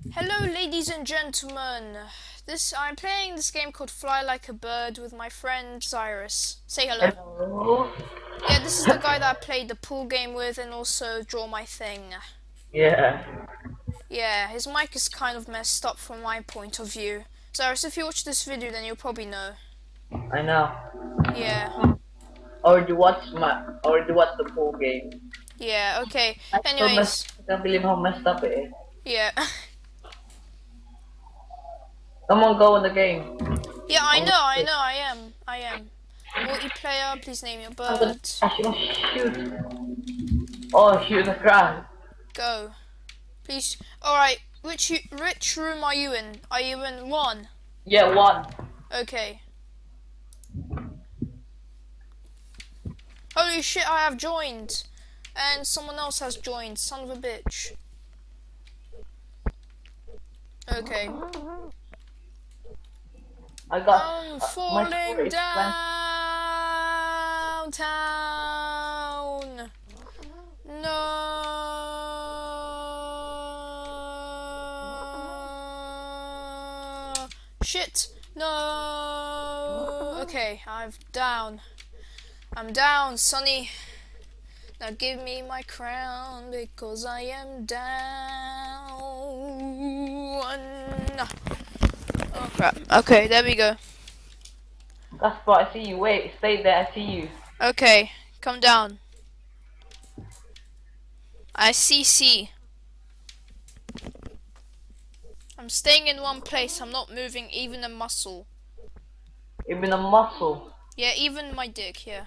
Hello, ladies and gentlemen. I'm playing this game called Fly Like a Bird with my friend Zyrus. Say hello. Hello. Yeah, this is the guy that I played the pool game with and also draw my thing. Yeah, Yeah, his mic is kind of messed up from my point of view. Zyrus, if you watch this video, then you'll probably know. I know. Yeah, Already watched the full game. yeah, okay. I so messed. Anyways, I can't believe how messed up it is. yeah. Come on, go in the game. Yeah, I I'm know, gonna I shoot. know, I am. Multiplayer, please name your I'm gonna. bird. I should shoot. Oh, shoot the ground. Go. Please. Alright, which room are you in? Are you in 1? Yeah, one. Okay. Holy shit, I have joined. And someone else has joined. Son of a bitch. Okay. I got. I'm My score falling is 20. downtown. No. Shit. No. Okay, I'm down. I'm down, Sonny. Now give me my crown because I am down. Oh crap. Okay, there we go. Gaspar, I see you. Wait, stay there. I see you. Okay, come down. I see. I'm staying in one place. I'm not moving even a muscle. Even a muscle. Yeah, even my dick, yeah.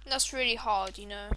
That's really hard, you know.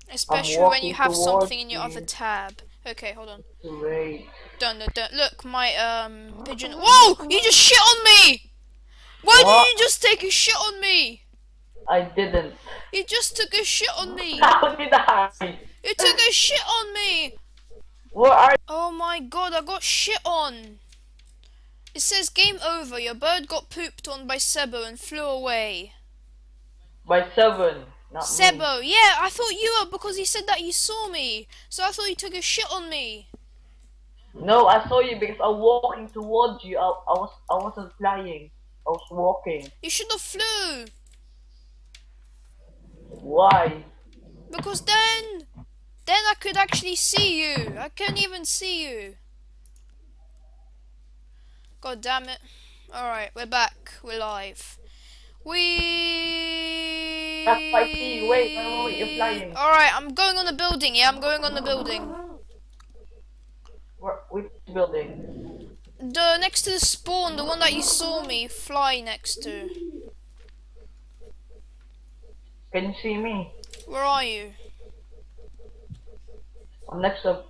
Especially when you have something in your other tab. Okay, hold on. Wait. Don't. Look, my pigeon. Whoa! You just shit on me! Why What? did you just take a shit on me? I didn't. You just took a shit on me. How did I? You took a shit on me. Where are Oh my god, I got shit on. It says game over. Your bird got pooped on by Sebo and flew away. by 7? Not me. Sebo, yeah, I thought you were because he said that you saw me. So I thought you took a shit on me. No, I saw you because I'm walking towards you. I wasn't flying. I was walking. You should have flew. Why? Because then I could actually see you. I can't even see you. God damn it. Alright, we're back. We're live. That's why I see you. Wait, you're flying. Alright, I'm going on the building, yeah? I'm going on the building. Which building? The next to the spawn, the one that you saw me fly next to. Can you see me? Where are you? I'm at the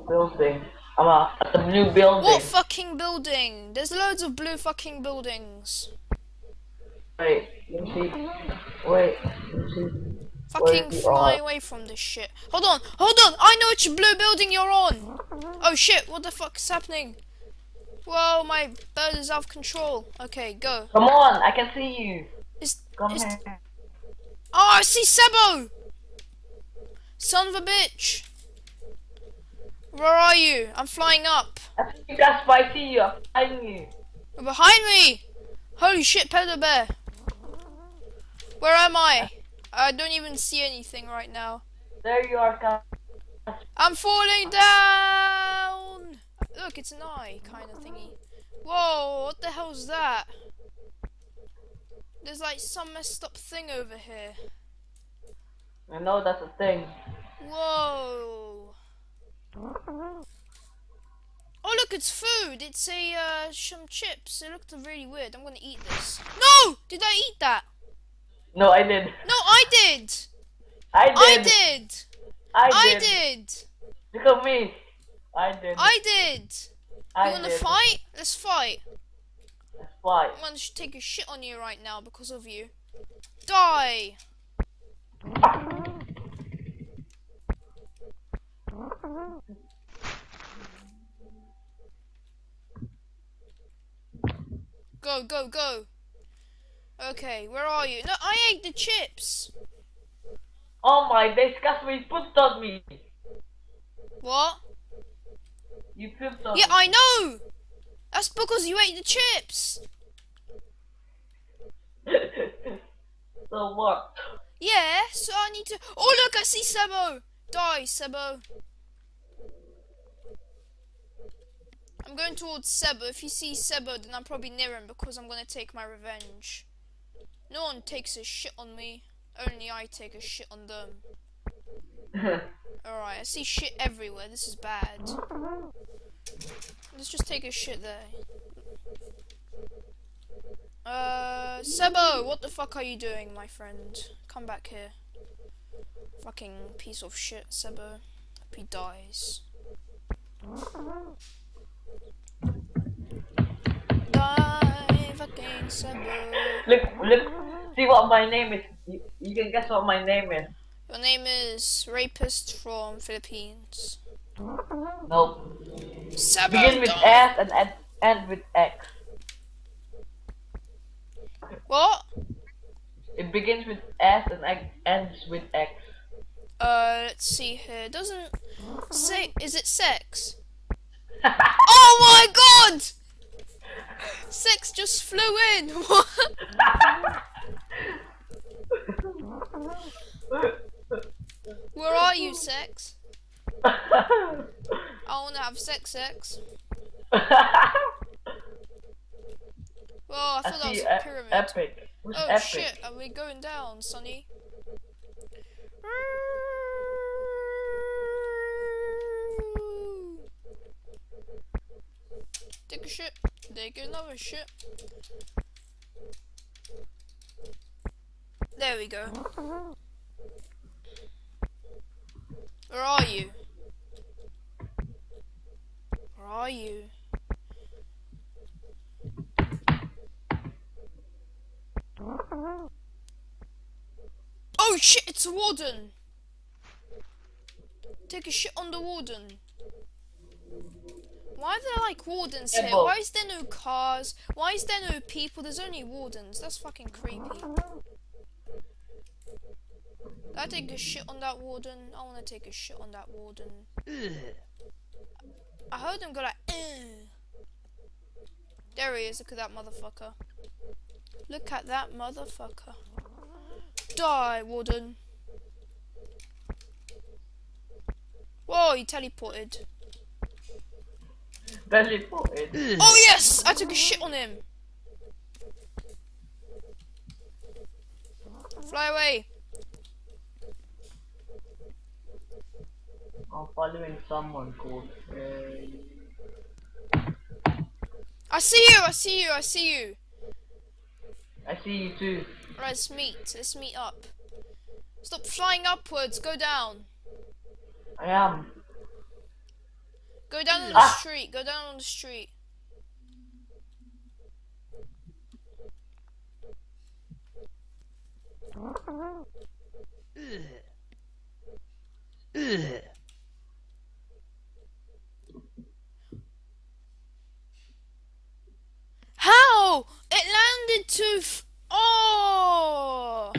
building. I'm at the blue building. What fucking building? There's loads of blue fucking buildings. Wait, let me see. Wait, let me see. Fucking fly away from this shit. Hold on! I know which blue building you're on! Oh shit, what the fuck is happening? Whoa, my bird is out of control. Okay, go. Come on, I can see you. Come Is... here. Oh, I see Sebo! Son of a bitch! Where are you? I'm flying up. I see you guys, I see you. I'm flying you. You're behind me! Holy shit, Pedro Bear! Where am I? I don't even see anything right now. There you are, guys. I'm falling down! Look, it's an eye kind of thingy. Whoa, what the hell's that? There's like some messed up thing over here. I know that's a thing. Whoa. Oh look, it's food. It's some chips. It looked really weird. I'm gonna eat this. No! Did I eat that? No, I did. No, I did! I I did. did! I I did. did! Look at me. I did. I did! I You wanna did. fight? Let's fight. That's why. I'm gonna take a shit on you right now because of you. Die! Go. Okay, where are you? No, I ate the chips. Oh my days, Casper, he put on me. What? You pooped on Yeah, it. I know! That's because you ate the chips! So what? Yeah, so I need to... Oh look, I see Sebo! Die, Sebo. I'm going towards Sebo. If you see Sebo, then I'm probably near him because I'm gonna take my revenge. No one takes a shit on me. Only I take a shit on them. Alright, I see shit everywhere. This is bad. Let's just take a shit there. Sebo, what the fuck are you doing, my friend? Come back here. Fucking piece of shit, Sebo. Hope he dies. Die, fucking Sebo. Look. See what my name is. You can guess what my name is. Your name is Rapist from Philippines. Nope. Sebo, Begin with die. S and end with X. What? It begins with S and ends with X. Let's see here. Doesn't say. Is it sex? Oh my god! Sex just flew in. What? Where are you, sex? I wanna have sex. Well, I thought that was a pyramid. Epic. Who's Oh epic? shit, are we going down, Sonny? Take a shit. Take another shit. There we go. Where are you? Where are you? Oh shit, it's a warden! Take a shit on the warden. Why are there like wardens here? Why is there no cars? Why is there no people? There's only wardens. That's fucking creepy. Did I take a shit on that warden? I wanna take a shit on that warden. I heard him go like, There he is, look at that motherfucker. Look at that motherfucker. Die, warden. Whoa, he teleported. Teleported. Oh yes! I took a shit on him. Fly away. I'm following someone called. I see you! I see you! I see you! I see you too. Right, let's meet. Let's meet up. Stop flying upwards. Go down. I am. Go down on the street. Go down on the street. How? It landed too Oh!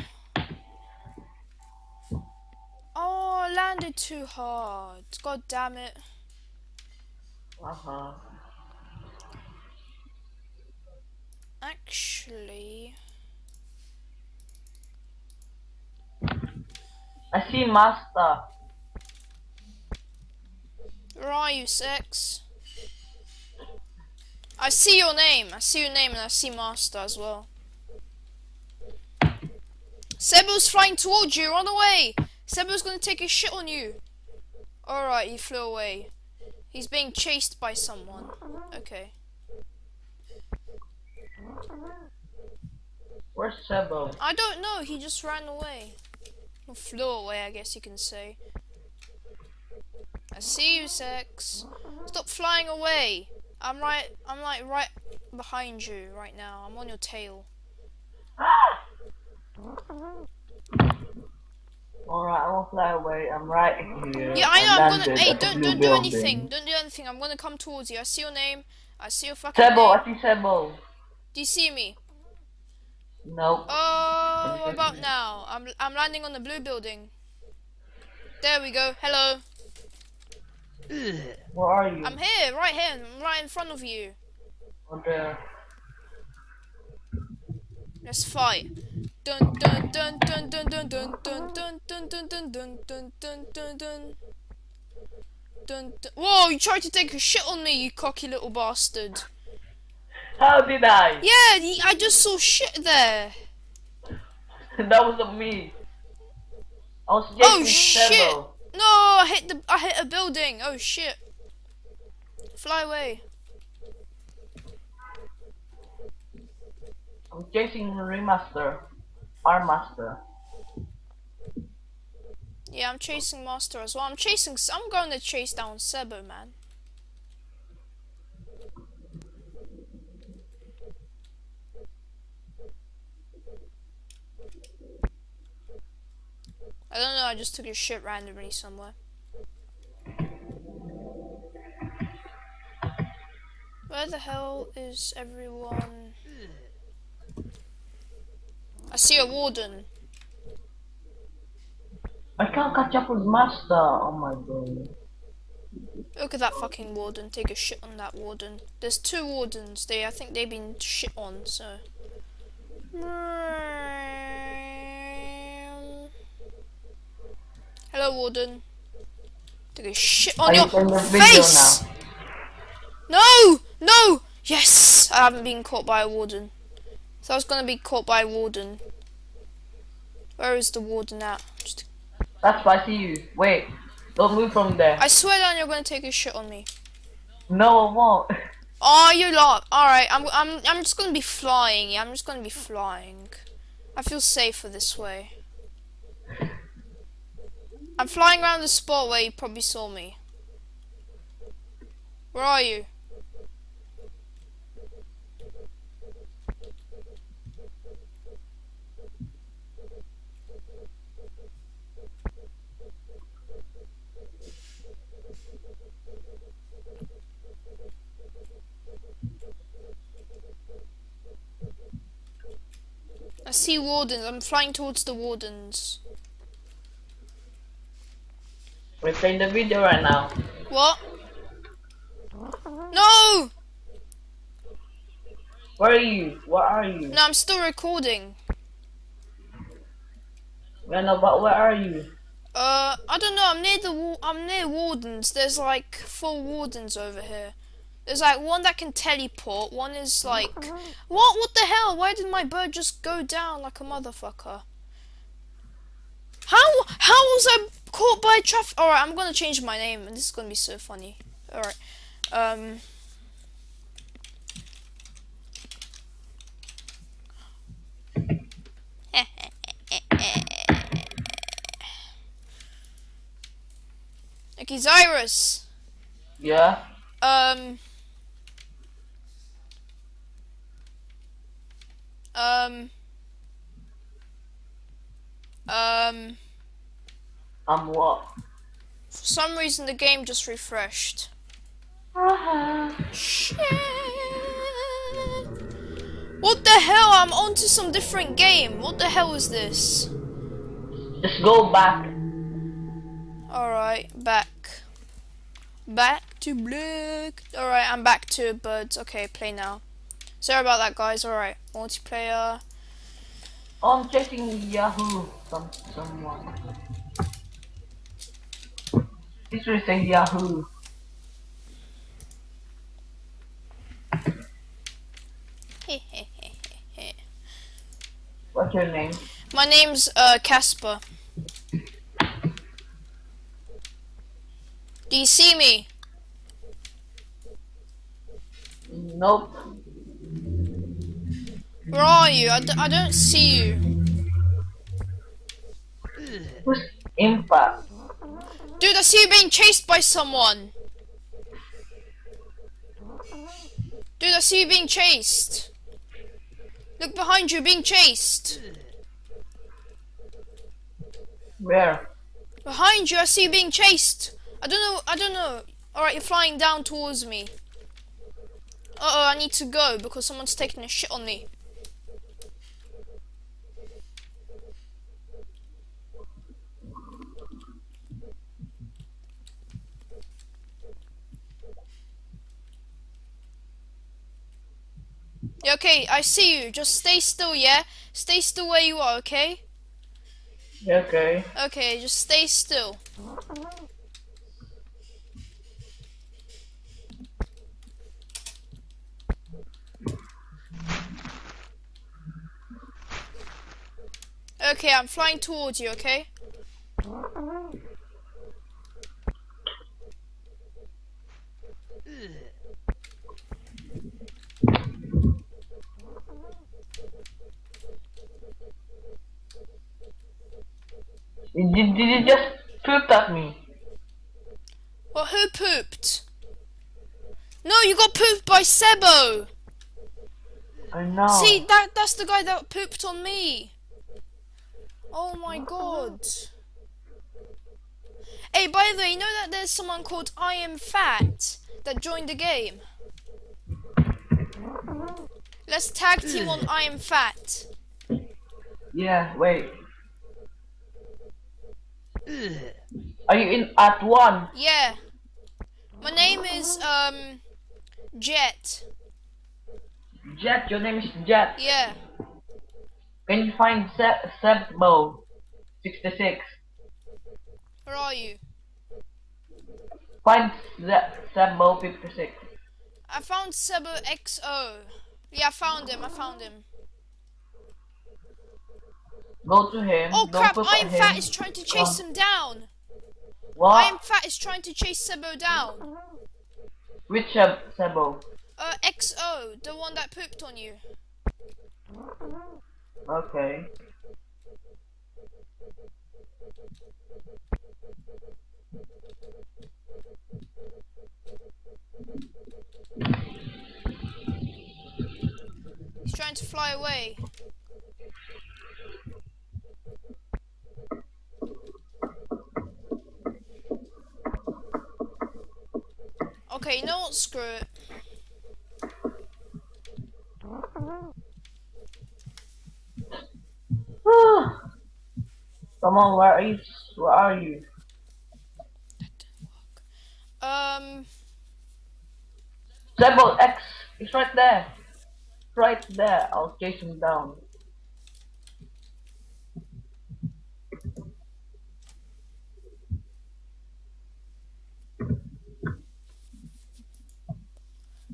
Oh, it landed too hard. God damn it. Actually... I see Master. Where are you, Sex? I see your name. I see your name and I see Master as well. Sebo's flying towards you. Run away. Sebo's gonna take a shit on you. Alright, he flew away. He's being chased by someone. Okay. Where's Sebo? I don't know. He just ran away. Or flew away, I guess you can say. I see you, Sex. Stop flying away. I'm like right behind you right now. I'm on your tail. Alright, I won't fly away. I'm right here. Yeah, I know. I'm gonna. landed Hey, at the don't blue do building. anything. Don't do anything. I'm gonna come towards you. I see your name. I see your fucking Sebo, name. I see Sebo. Do you see me? Nope. Oh, what about now? I'm landing on the blue building. There we go. Hello. Where are you? I'm here, right here, I'm right in front of you. Oh, there. Let's fight. Dun dun dun dun dun dun dun dun dun dun dun dun dun dun dun dun dun. Dun, dun. Whoa, you tried to take a shit on me, you cocky little bastard. How did I? Yeah, I just saw shit there. That wasn't me. I was Oh chasing shit! Sebo. No, I hit a building. Oh shit! Fly away. I'm chasing Remaster. Our master. Yeah, I'm chasing Master as well. I'm going to chase down Sebo, man. I don't know. I just took a shit randomly somewhere. Where the hell is everyone? I see a warden. I can't catch up with Master. Oh my god. Look at that fucking warden. Take a shit on that warden. There's two wardens. I think they've been shit on. So. Hello, warden. Take a shit on Are you your playing this video face. now? No, no. Yes, I haven't been caught by a warden. So I was gonna be caught by a warden. Where is the warden at? That's why I see you. Wait. Don't move from there. I swear down you're gonna take a shit on me. No, I won't. Oh, you lot. Alright, I'm just gonna be flying. Yeah, I'm just gonna be flying. I feel safer this way. I'm flying around the spot where you probably saw me. Where are you? I see wardens. I'm flying towards the wardens. We're playing the video right now. What? No! Where are you? Where are you? No, I'm still recording. Yeah, no, but where are you? I don't know. I'm near wardens. There's like 4 wardens over here. There's like one that can teleport. One is like, what? What the hell? Why did my bird just go down like a motherfucker? How was I caught by traffic? All right, I'm gonna change my name, and this is gonna be so funny. All right, okay, Zyrus. Yeah? Um. Um. What? For some reason, the game just refreshed. Shit. What the hell? I'm onto some different game. What the hell is this? Just go back. Alright, back. Back to black. Alright, I'm back to birds. Okay, play now. Sorry about that, guys. Alright, multiplayer. Oh, I'm chasing Yahoo. Someone. This will say Yahoo. What's your name? My name's Casper. Do you see me? Nope. Where are you? I don't see you. Who's Impact? Dude, I see you being chased by someone. Dude, I see you being chased. Look behind you, being chased. Where? Behind you, I see you being chased. I don't know. Alright, you're flying down towards me. Uh-oh, I need to go because someone's taking a shit on me. Yeah, okay, I see you. Just stay still, yeah? Stay still where you are, okay? Okay. Okay, just stay still. Okay, I'm flying towards you, okay? Did you just poop at me? Well, who pooped? No, you got pooped by Sebo! I know. See, that's the guy that pooped on me. Oh my god. Hey, by the way, you know that there's someone called I Am Fat that joined the game? Let's tag team on I Am Fat. Yeah, wait. Are you in at one? Yeah. My name is, Jet. Jet, your name is Jet. Yeah. Can you find Sebbo 66? Where are you? Find Sebbo 56. I found Sebo XO. Yeah, I found him. Go to him. Oh Don't crap, poop I at Am him. Fat is trying to chase him down. I Am What? Fat is trying to chase Sebo down. Which Sebbo? XO, the one that pooped on you. Okay. He's trying to fly away. Okay, you know what? Screw it. Come on, where are you? Where are you? Sebbo X. It's right there. Right there. I'll chase him down.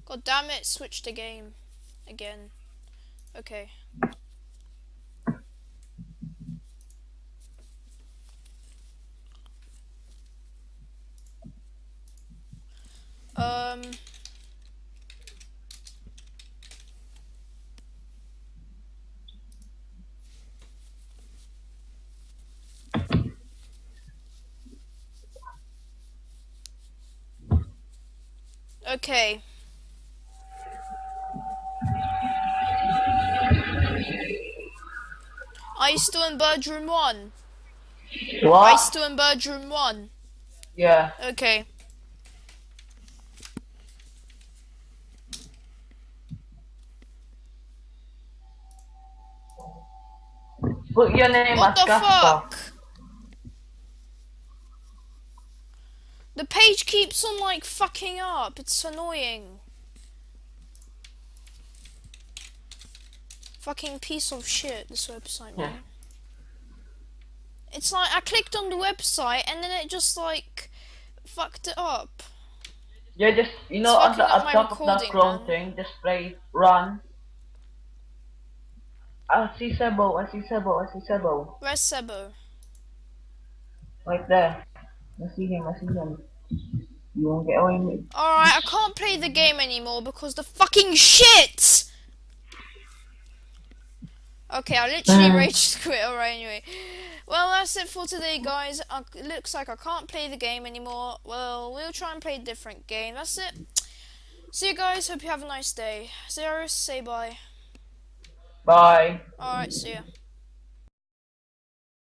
God damn it, switch the game again. Okay. Um. Okay. Are you still in bedroom 1? Are you What? still in bedroom 1? Yeah. Okay. Put your name What as the Casper. fuck? The page keeps on like fucking up. It's annoying. Fucking piece of shit, this website, man. It's like I clicked on the website and then it just like fucked it up. Yeah, just you know, It's on fucking up the my top of that recording, Chrome man. thing, just play run. I see Sebbo. I see Sebbo. I see Sebbo. Where's Sebo? Right there. I see him. I see him. You won't get away with it. Alright, I can't play the game anymore because the fucking shit! Okay, I literally rage quit. Alright, anyway. Well, that's it for today, guys. It looks like I can't play the game anymore. Well, we'll try and play a different game. That's it. See you guys. Hope you have a nice day. Zyrus, say bye. Bye. Alright, see ya.